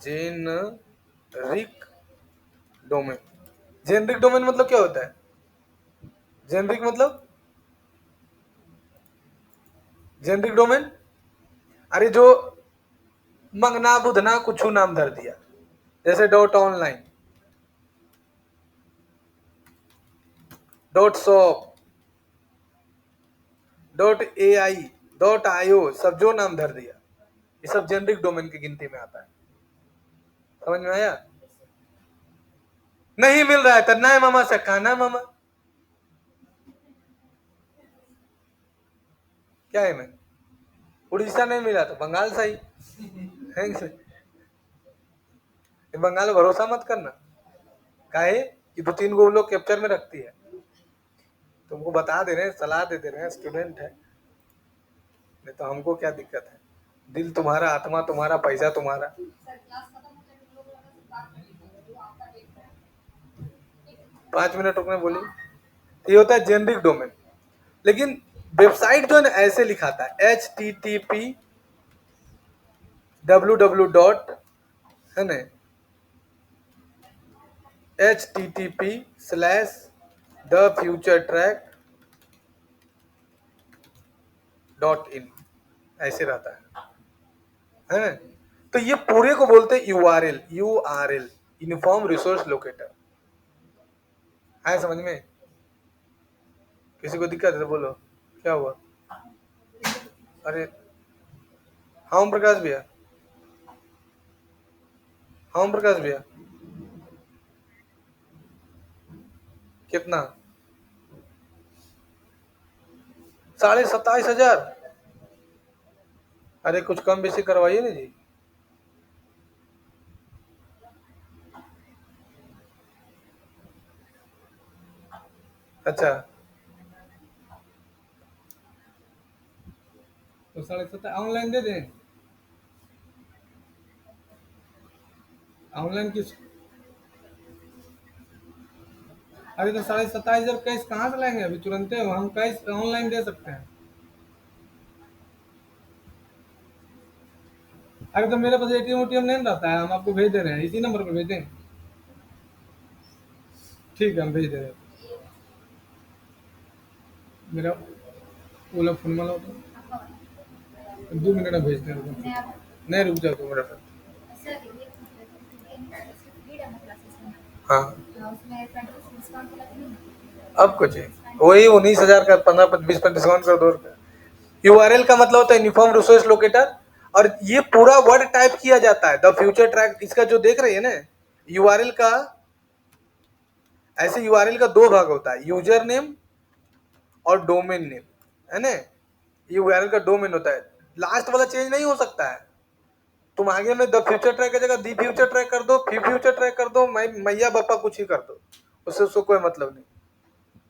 Generic domain, generic domain मतलब क्या होता है? जेनरिक मतलब, जेनरिक डोमेन, अरे जो मंगना बुधना कुछ नाम धर दिया, जैसे dot online, dot shop, dot AI, dot IO, सब जो नाम धर दिया, ये सब जेनरिक डोमेन की गिनती में आता है। समझ में आया? नहीं मिल रहा है तो ना मामा से कहना मामा, क्या है? मैं उड़ीसा नहीं मिला तो बंगाल सही है। बंगाल भरोसा मत करना, काहे कि 2-3 गो लोग कैप्चर में रखती है। तुमको बता दे रहे हैं, सलाह दे दे रहे हैं, स्टूडेंट है, नहीं तो हमको क्या दिक्कत है? दिल तुम्हारा, आत्मा तुम्हारा, पैसा तुम्हारा। 5 मिनट रुकने बोली। ये होता है जेनरिक डोमेन। लेकिन वेबसाइट जो है ना ऐसे लिखाता है http है ना, http/thefuturetrack.in, ऐसे रहता है। तो ये पूरे को बोलते हैं URL, यूनिफॉर्म रिसोर्स लोकेटर। है समझ में? किसी को दिक्कत है तो बोलो, क्या हुआ? अरे हाँ ओम प्रकाश भैया, हाँ ओम प्रकाश भैया, कितना? 27,500? अरे कुछ कम बेसी करवाइए ना जी। अच्छा तो 27,500 ऑनलाइन दे दें? ऑनलाइन किस? अरे तो 27,500 कैश कहाँ से लाएंगे अभी तुरंत? हम कैश ऑनलाइन दे सकते हैं। अरे तो मेरे पास ATM नहीं रहता है, हम आपको भेज दे रहे हैं, इसी नंबर पर भेजें। ठीक है, हम भेज दे रहे हैं। मेरा ओला फोन वाला होता, 2 मिनट में भेजते हैं। नहीं रुक जाओ तुम मेरा फ्रेंड। हाँ अब कुछ है, वही 19,000 का 15-20% डिस्काउंट कर दो। URL का मतलब होता है यूनिफॉर्म रिसोर्स लोकेटर। और ये पूरा वर्ड टाइप किया जाता है द फ्यूचर ट्रैक, इसका जो देख रही है ना URL का, ऐसे URL का 2 भाग होता है, यूजर नेम और डोमेन नेम, है ना? URL का डोमेन होता है, लास्ट वाला चेंज नहीं हो सकता है। तुम आगे में द फ्यूचर ट्रैक की जगह दी फ्यूचर ट्रैक कर दो, फ्यूचर ट्रैक कर दो, मैया बापा कुछ ही कर दो, उससे कोई मतलब नहीं।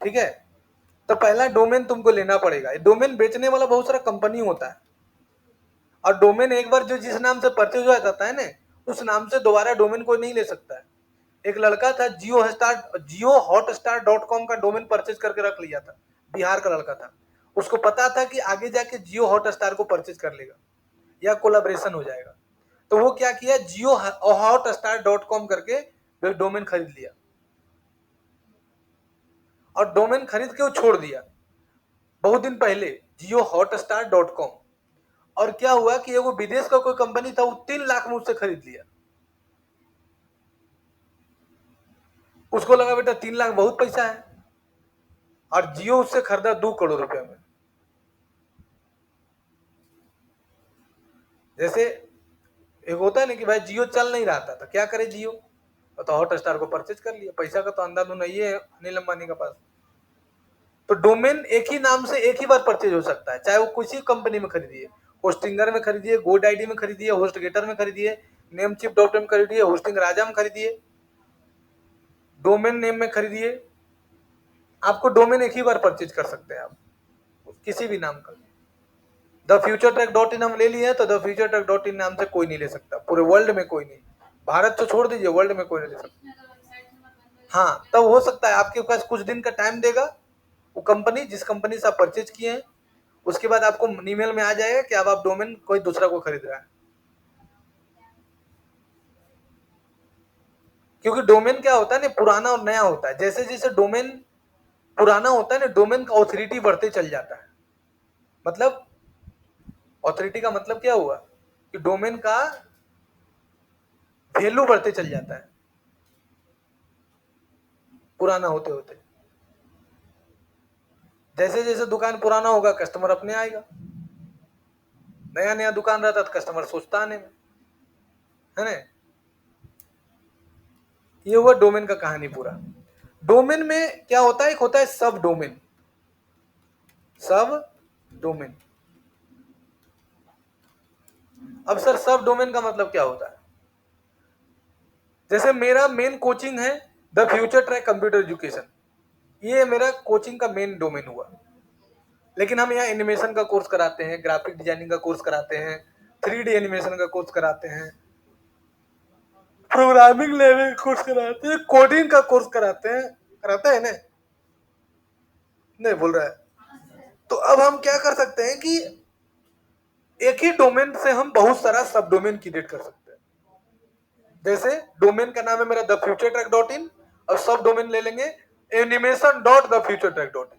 ठीक है? तो पहला डोमेन तुमको लेना पड़ेगा। डोमेन बेचने वाला बहुत सारा कंपनी होता है, और डोमेन एक बार जो जिस नाम से परचेज हो जाता है ना, उस नाम से दोबारा डोमेन कोई नहीं ले सकता है। एक लड़का था JioHotstar.com का डोमेन परचेज करके रख लिया था, बिहार का लड़का था। उसको पता था कि आगे जाके जियो हॉटस्टार को परचेज कर लेगा या कोलाब्रेशन हो जाएगा, तो वो क्या किया, JioHotstar.com करके डोमेन खरीद लिया, और डोमेन खरीद के वो छोड़ दिया बहुत दिन पहले, JioHotstar.com। और क्या हुआ कि वो विदेश का कोई कंपनी था, वो 3 लाख में उससे खरीद लिया। उसको लगा बेटा 3 लाख बहुत पैसा है, और जियो उससे खरीदा 2 करोड़ रुपए में। जैसे एक होता है ना कि भाई जियो चल नहीं रहा था तो क्या करे जियो, तो हॉटस्टार को परचेज कर लिया। पैसा का तो अंदाजा नहीं है अनिल अंबानी का पास। तो डोमेन एक ही नाम से एक ही बार परचेज हो सकता है, चाहे वो किसी कंपनी में खरीदिए, होस्टिंगर में खरीदिए, GoDaddy में खरीदिए, होस्टगेटर में खरीदिए, नेमचिप.com में खरीदिए, होस्टिंग राजा में खरीदिए, डोमेन नेम में खरीदिए, आपको डोमेन एक ही बार परचेज कर सकते हैं आप किसी भी नाम का। thefuturetrack.in हम ले लिए हैं तो thefuturetrack.in नाम से कोई नहीं ले सकता, पूरे वर्ल्ड में कोई नहीं, भारत तो छोड़ दीजिए, वर्ल्ड में कोई नहीं ले सकता। हाँ, तब हो सकता है आपके पास कुछ दिन का टाइम देगा वो कंपनी, जिस कंपनी से आप परचेज किए हैं, उसके बाद आपको ईमेल में आ जाएगा कि अब आप डोमेन कोई दूसरा को खरीद रहा है। क्योंकि डोमेन क्या होता है ना, पुराना और नया होता है, जैसे जैसे डोमेन पुराना होता है ना, डोमेन का ऑथोरिटी बढ़ते चल जाता है। मतलब ऑथोरिटी का मतलब क्या हुआ कि डोमेन का वैल्यू बढ़ते चल जाता है पुराना होते होते। जैसे जैसे दुकान पुराना होगा कस्टमर अपने आएगा, नया नया दुकान रहता तो कस्टमर सोचता आने में, है ना। ये हुआ डोमेन का कहानी पूरा। डोमेन में क्या होता है, एक होता है सब डोमेन। सब डोमेन, अब सर सब डोमेन का मतलब क्या होता है? जैसे मेरा मेन कोचिंग है the future track computer education, ये मेरा कोचिंग का मेन डोमेन हुआ। लेकिन हम यहाँ एनिमेशन का कोर्स कराते हैं, ग्राफिक डिजाइनिंग का कोर्स कराते हैं, 3D एनिमेशन का कोर्स कराते हैं, प्रोग्रामिंग लैंग्वेज का कोर्स कराते हैं, कोडिंग का कोर्स कराते हैं, कराते हैं ना, नहीं बोल रहा है। तो अब हम क्या कर सकते हैं कि एक ही डोमेन से हम बहुत सारा सब डोमेन क्रिएट कर सकते हैं। जैसे डोमेन का नाम है मेरा thefuturetrack.in, और सब डोमेन ले लेंगे animation.thefuturetrack.in,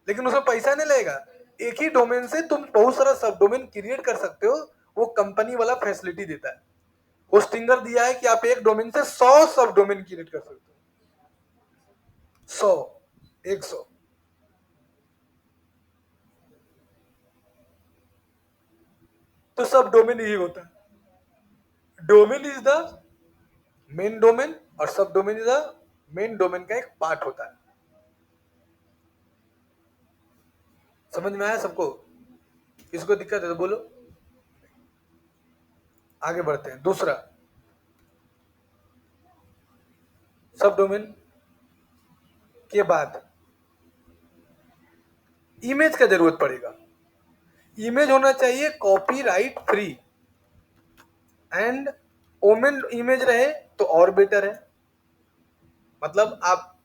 लेकिन उसमें पैसा नहीं लगेगा। एक ही डोमेन से तुम बहुत सारा सब डोमेन क्रिएट कर सकते हो, वो कंपनी वाला फैसिलिटी देता है। होस्टिंगर दिया है कि आप एक डोमेन से 100 सब डोमेन क्रिएट कर सकते हो, 100, 100। तो सब डोमेन यही होता है, domain is the main domain और सब domain is the main domain का एक पार्ट होता है। समझ में आया सबको? इसको दिक्कत है तो बोलो, आगे बढ़ते हैं। दूसरा, सब डोमेन के बाद इमेज का जरूरत पड़ेगा। इमेज होना चाहिए copyright free, and omen image रहे तो और बेटर है। मतलब आप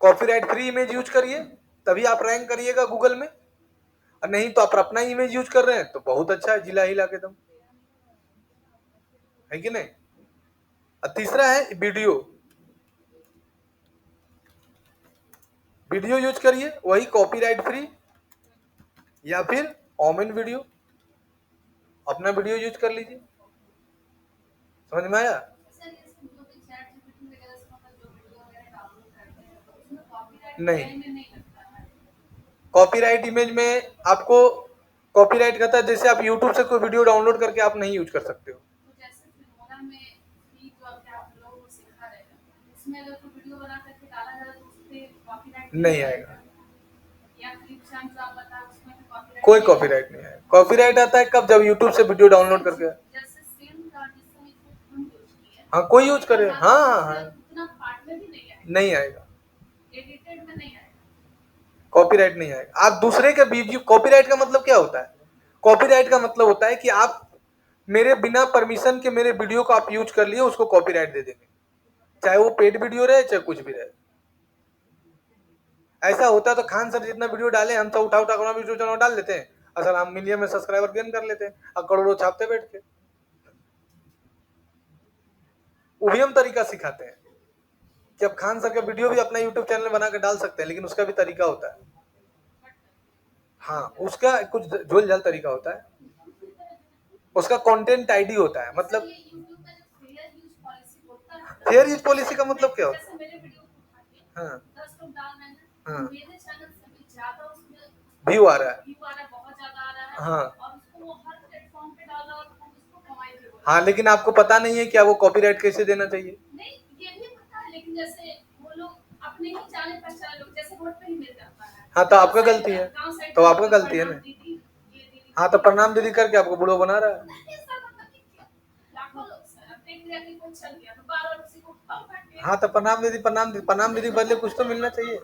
कॉपीराइट फ्री इमेज यूज करिए तभी आप रैंक करिएगा गूगल में, और नहीं तो आप अपना इमेज यूज कर रहे हैं तो बहुत अच्छा है, जिला हिला के दम, है कि नहीं। और तीसरा है वीडियो, वीडियो यूज करिए वही कॉपीराइट फ्री, या फिर ओमेन वीडियो, अपना वीडियो यूज कर लीजिए। समझ में आया? नहीं, कॉपीराइट इमेज में आपको कॉपीराइट कहता है, जैसे आप यूट्यूब से कोई वीडियो डाउनलोड करके आप नहीं यूज कर सकते हो। नहीं आएगा, कोई कॉपीराइट नहीं है। कॉपीराइट आता है कब? जब यूट्यूब से वीडियो डाउनलोड करके, हाँ कोई यूज करे, हाँ हाँ हाँ, नहीं आएगा, कॉपीराइट नहीं आएगा। आप दूसरे के वीडियो, कॉपीराइट का मतलब क्या होता है? कॉपीराइट का मतलब होता है कि आप मेरे बिना परमिशन के मेरे वीडियो को आप यूज कर लिए, उसको कॉपीराइट दे देंगे, चाहे वो पेड वीडियो रहे चाहे कुछ भी रहे। ऐसा होता है तो खान सर जितना वीडियो डाले हम तो उठा उठा कर वीडियो चैनल डाल लेते हैं, असल हम मिलियन में सब्सक्राइबर गेन कर लेते हैं और करोड़ों छापते बैठ के। वो भी हम तरीका सिखाते हैं कि अब खान सर का वीडियो भी अपना यूट्यूब चैनल बना के डाल सकते हैं, लेकिन उसका भी तरीका होता है। हाँ, उसका कुछ झोल झाल तरीका होता है, उसका कंटेंट आईडी होता है। मतलब फेयर यूज पॉलिसी का मतलब क्या होता है? हाँ हाँ, व्यू आ रहा है, हाँ हाँ, लेकिन आपको पता नहीं है क्या वो कॉपीराइट कैसे देना चाहिए। हाँ तो आपका गलती है, तो आपका गलती है ना। हाँ तो प्रणाम दीदी करके आपको बुढ़ो बना रहा है। हाँ तो प्रणाम दीदी, प्रणाम दीदी, प्रणाम दीदी बदले कुछ तो मिलना चाहिए। वो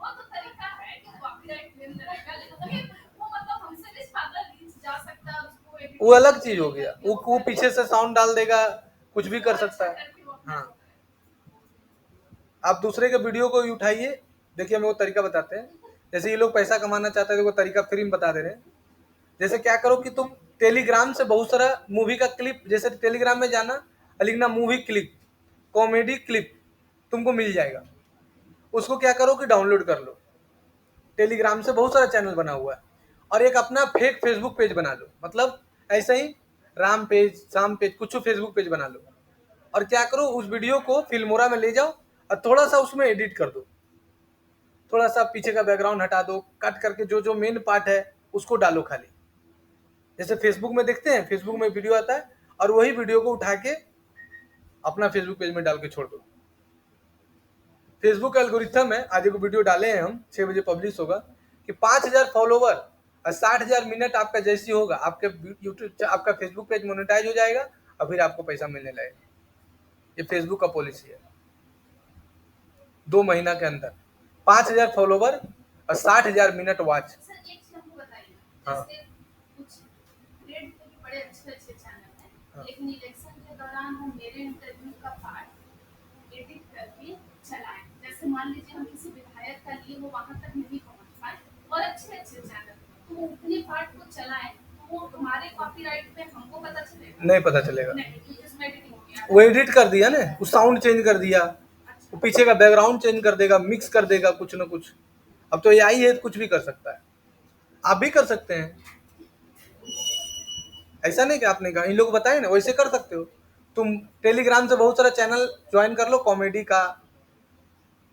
तो तरीका है कि कॉपीराइट क्लेम करेगा, लेकिन वो मतलब हमसे भी ज्यादा रीच जा सकता है, उसको वो एडिटिंग अलग करके चीज हो गया, करके वो पीछे से साउंड डाल देगा, कुछ भी कर सकता है। करके वो अपना हाँ, आप दूसरे के वीडियो को ही उठाइए। देखिए हमें वो तरीका बताते हैं। जैसे ये लोग पैसा कमाना चाहते हैं, वो तरीका फ्री में बता दे रहे हैं। जैसे क्या करो कि तुम टेलीग्राम से बहुत सारा मूवी का क्लिप, जैसे टेलीग्राम में जाना, लिखना मूवी क्लिप, कॉमेडी क्लिप, तुमको मिल जाएगा। उसको क्या करो कि डाउनलोड कर लो। टेलीग्राम से बहुत सारा चैनल बना हुआ है, और एक अपना फेक फेसबुक पेज बना लो। मतलब ऐसे ही राम पेज, शाम पेज, कुछ फेसबुक पेज बना लो। और क्या करो, उस वीडियो को फिल्मोरा में ले जाओ और थोड़ा सा उसमें एडिट कर दो। थोड़ा सा पीछे का बैकग्राउंड हटा दो, कट करके जो जो मेन पार्ट है उसको डालो खाली। जैसे फेसबुक में देखते हैं, फेसबुक में वीडियो आता है, और वही वीडियो को उठा के अपना फेसबुक पेज में डाल के छोड़ दो। फेसबुक का एल्गोरिथम है, आज एक वीडियो डाले हैं हम, 6 बजे पब्लिश होगा, कि 5,000 फॉलोवर और 60,000 मिनट आपका जैसी होगा, आपके यूट्यूब, आपका फेसबुक पेज मोनेटाइज हो जाएगा, और फिर आपको पैसा मिलने लगेगा। ये फेसबुक का पॉलिसी है। 2 महीना के अंदर 5,000 फॉलोवर और 60,000 मिनट वॉच। सर एक चीज हमको बताइए, हाँ जैसे कुछ रेड पे भी बड़े अच्छे अच्छे चैनल हैं, हाँ लेकिन इलेक्शन के दौरान हम मेरे इंटरव्यू का पार्ट एडिट करके चलाएं, जैसे मान लीजिए हम किसी विधायक का लिए वो वहां तक नहीं पहुंच पाए, और अच्छे अच्छे चैनल तो वो उतने पार्ट को चलाएं, तो वो तुम्हारे कॉपीराइट पे हमको पता चलेगा? नहीं पता चलेगा। नहीं, क्योंकि उसमें एडिटिंग हो गया। वो एडिट कर दिया ना, वो साउंड चेंज कर दिया, वो पीछे का बैकग्राउंड चेंज कर देगा, मिक्स कर देगा कुछ ना कुछ। अब तो एआई है, कुछ भी कर सकता है, आप भी कर सकते हैं। ऐसा नहीं कि आपने कहा, इन लोग बताए ना, वैसे कर सकते हो। तुम टेलीग्राम से बहुत सारा चैनल ज्वाइन कर लो कॉमेडी का।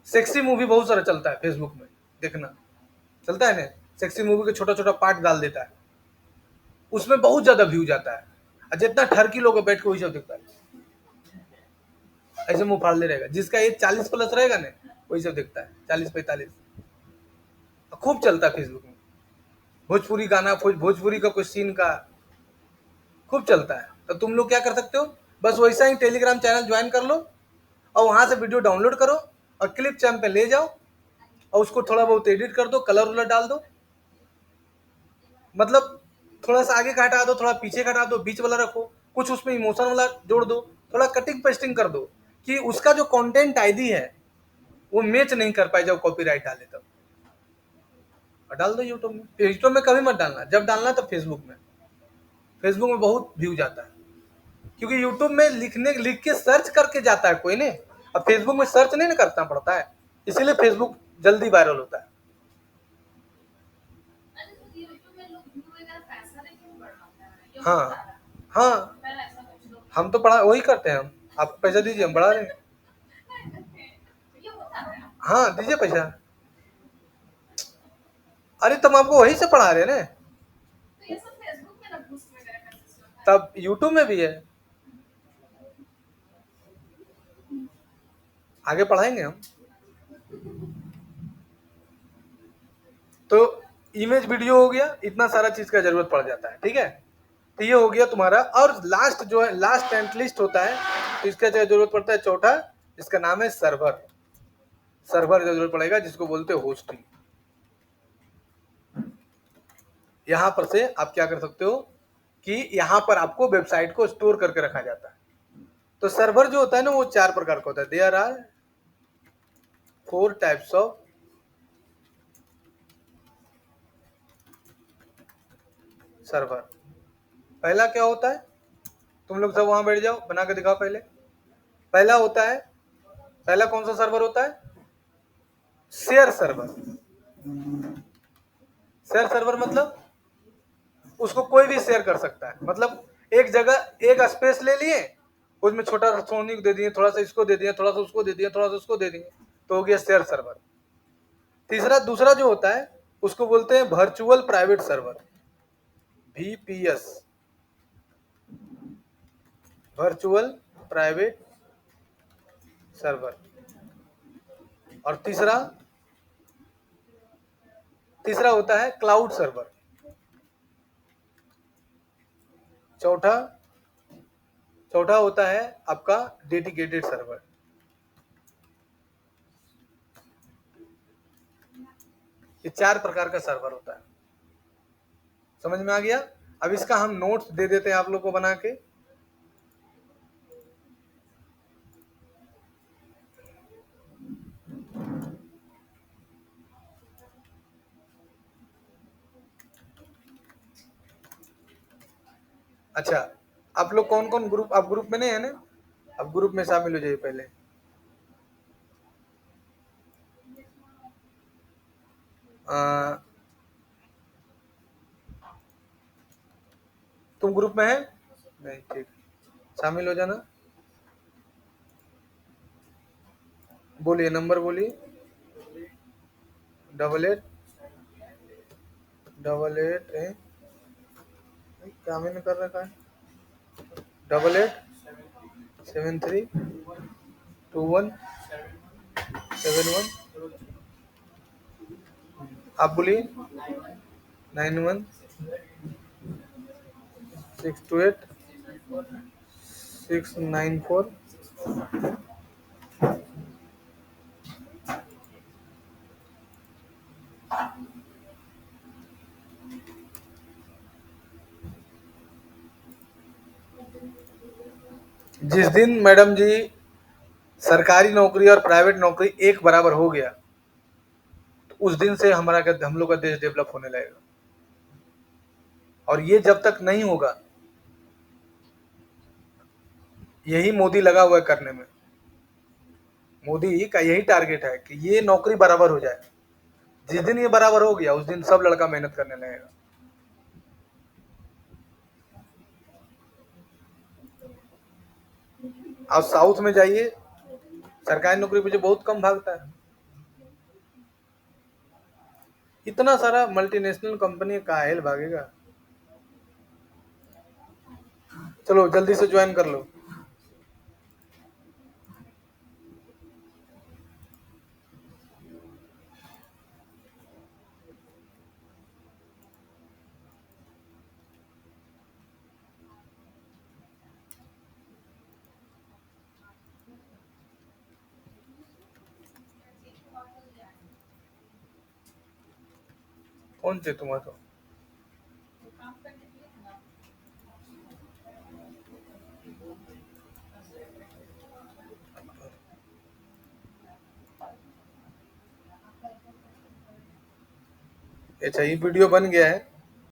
सेक्सी मूवी बहुत सारा चलता है फेसबुक में, देखना चलता है ना। सेक्सी मूवी का छोटा छोटा पार्ट डाल देता है, उसमें बहुत ज्यादा व्यू जाता है, और जितना ठरकी लोग बैठ के वही सब दिखता है। ऐसे मुंह फाड़ले रहेगा, जिसका एज 40+ रहेगा ना, वही सब दिखता है, 40-45। खूब चलता है फेसबुक में। भोजपुरी गाना, भोजपुरी का कोई सीन का खूब चलता है। तो तुम लोग क्या कर सकते हो, बस वैसा ही टेलीग्राम चैनल ज्वाइन कर लो, और वहां से वीडियो डाउनलोड करो, और क्लिप चैम पे ले जाओ, और उसको थोड़ा बहुत एडिट कर दो, कलर वलर डाल दो। मतलब थोड़ा सा आगे का हटा दो, थोड़ा पीछे का हटा दो, बीच वाला रखो, कुछ उसमें इमोशन वाला जोड़ दो, थोड़ा कटिंग पेस्टिंग कर दो, कि उसका जो कंटेंट आईडी है वो मैच नहीं कर पाए जब कॉपीराइट डाले तब। और डाल दो यूट्यूब में। यूट्यूब में कभी मत डालना, जब डालना तब फेसबुक में। फेसबुक में बहुत व्यू जाता है, क्योंकि यूट्यूब में लिख के सर्च करके जाता है कोई ने। अब फेसबुक में सर्च नहीं ना करना पड़ता है, इसीलिए फेसबुक जल्दी वायरल होता है। अच्छा, तो यूट्यूब में लोग व्यू वगैरह पैसा देके भी बढ़ाते हैं, ये हाँ होता है? हाँ, पहले ऐसा कुछ लोग हम तो पढ़ा वही करते हैं, हम आपको पैसा दीजिए, हम बढ़ा रहे हैं। नहीं करते हैं, तो ये होता है। हाँ दीजिए पैसा। अरे तुम आपको वही से पढ़ा रहे हैं ना, तो ये सब फेसबुक में ना बूस्ट वगैरह का सिस्टम है। तब यूट्यूब में भी है, आगे पढ़ाएंगे हम। तो इमेज वीडियो हो गया, इतना सारा चीज का जरूरत पड़ जाता है, ठीक है। तो ये हो गया तुम्हारा। और लास्ट जो है, लास्ट एंड लिस्ट होता है, तो इसका जरूरत पड़ता है चौथा, इसका नाम है सर्वर। सर्वर का जरूरत पड़ेगा, जिसको बोलते हैं होस्टिंग। यहां पर से आप क्या कर सकते हो कि यहां पर आपको वेबसाइट को स्टोर करके रखा जाता है। तो सर्वर जो होता है ना, वो 4 प्रकार का होता है। There are 4 types of server. पहला क्या होता है, तुम लोग सब वहां बैठ जाओ, बना के दिखाओ पहले। पहला होता है, पहला कौन सा सर्वर होता है, शेयर सर्वर। शेयर सर्वर मतलब उसको कोई भी शेयर कर सकता है। मतलब एक जगह एक स्पेस ले लिए, उसमें छोटा सा सोनी को दे दिए, थोड़ा सा इसको दे दिए, थोड़ा सा उसको दे दिए, थोड़ा सा उसको दे दिए, तो हो गया शेयर सर्वर। तीसरा, दूसरा जो होता है उसको बोलते हैं virtual private server, VPS, virtual private server. और तीसरा तीसरा होता है क्लाउड सर्वर। चौथा चौथा होता है आपका डेडिकेटेड सर्वर। ये 4 प्रकार का सर्वर होता है। समझ में आ गया? अब इसका हम नोट्स दे देते हैं आप लोग को बना के। अच्छा, आप लोग कौन-कौन ग्रुप, आप ग्रुप में नहीं है ना? आप ग्रुप में शामिल हो जाइए पहले। तुम ग्रुप में है? नहीं, ठीक, शामिल हो जाना। बोलिए, नंबर बोलिए। 88 88 क्या मैंने कर रखा है? 88732171। आप बोलिए। 91628694। जिस दिन मैडम जी सरकारी नौकरी और प्राइवेट नौकरी एक बराबर हो गया, तो उस दिन से हम लोग का देश डेवलप होने लगेगा। और ये जब तक नहीं होगा, यही मोदी लगा हुआ है करने में। मोदी का यही टारगेट है कि ये नौकरी बराबर हो जाए। जिस दिन ये बराबर हो गया, उस दिन सब लड़का मेहनत करने लगेगा। आप साउथ में जाइए, सरकारी नौकरी पे जो बहुत कम भागता है। इतना सारा मल्टीनेशनल कंपनी काहेल भागेगा। चलो जल्दी से ज्वाइन कर लो। कौन से तुम्हारा तो अच्छा, ये वीडियो बन गया है।